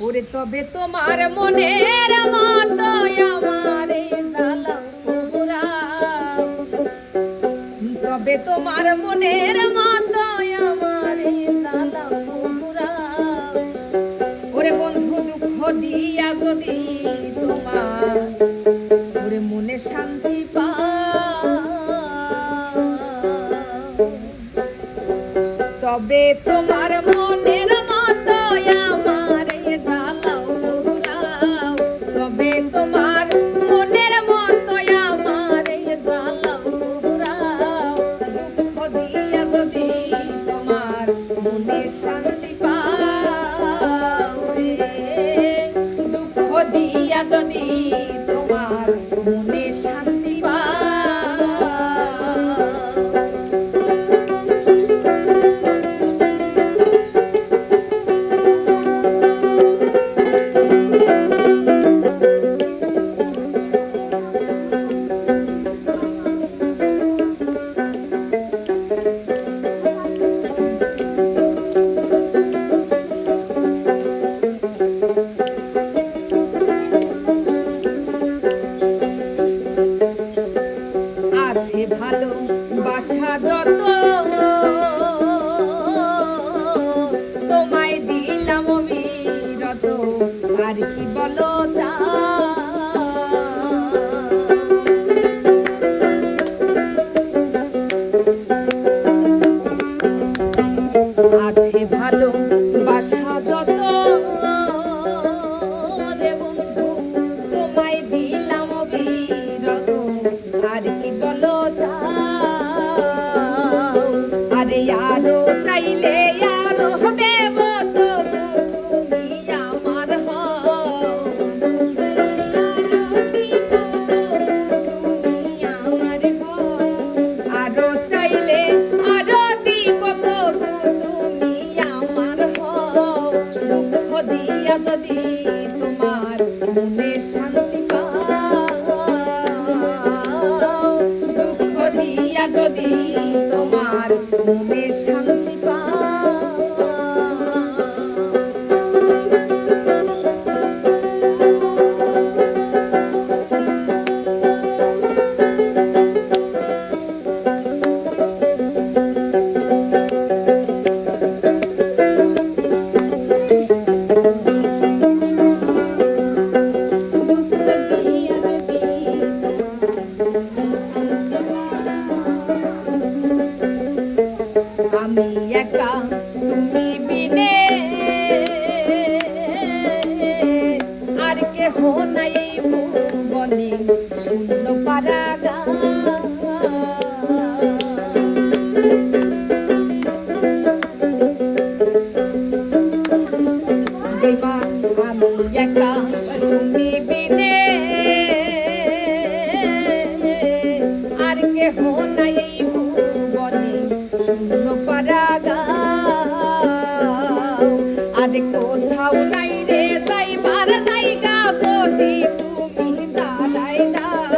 ওরে তবে তোমার মনের মতো আমারে জ্বালাও পুরাও, তবে তোমার মনের মতো আমারে জ্বালাও পুরাও। ওরে বন্ধু দুঃখ দিয়া যদি তোমার ওরে মনে শান্তি পাও, তবে তোমার মনের মতো আমারে জ্বালাও পুরাও, তবে তোমার মনের মতো আমারে জ্বালাও পুরাও। দুঃখ দিয়া যদি তোমার মনে শান্তি পাও রে, দুঃখ দিয়া যদি তোমার মনে শান্তি পাও। আছে ভালো বাসা যত তোমায় দিলাম অবিরত, আর কি বলো আছে ভালো বাসা যত রে বন্ধু তোমায় দিলাম অবিরত, আর কি বলো চাও। আরে আরো চাইলে আরো দেব, তবু তুমি আমার হও। আরো চাইলে আরো দিব, তবু তুমি আমার হও। দুঃখ দিয়া যদি তোমার মনে শান্তি পাও, দুঃখ দিয়া যদি তোমার মনে শান্তি পাও। আমি একা তুমি বিনে আর কেহ নাই এই ভুবনে, শূন্য পারাগা আমি একা তুমি বিনে আর কেহ নাই এই ভুবনে, শূন্য পারাগা আর কোথাও নাই রে যাইবার জায়গা, যদি তুমি দাঁড়াই দাও।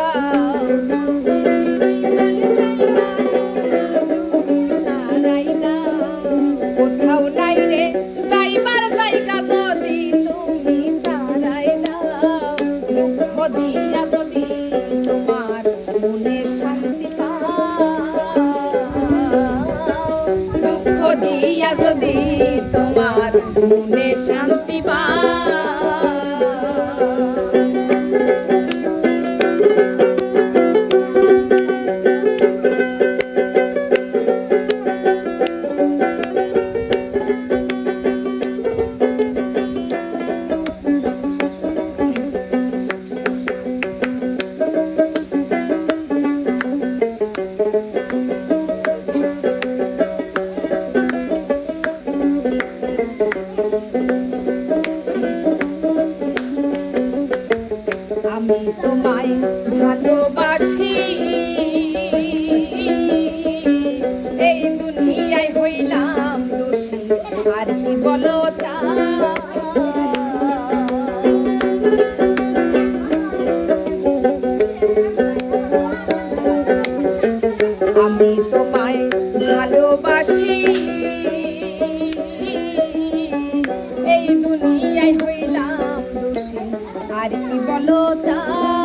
কোথাও নাই রে যাইবার জায়গা, যদি তুমি দাঁড়াই দাও। দুঃখ দিয়া যদি তোমার মনে শান্তি পাও, দুঃখ দিয়া যদি তোমার মনে শান্তি পাও। হইলাম দোষী আর কি বলো চাই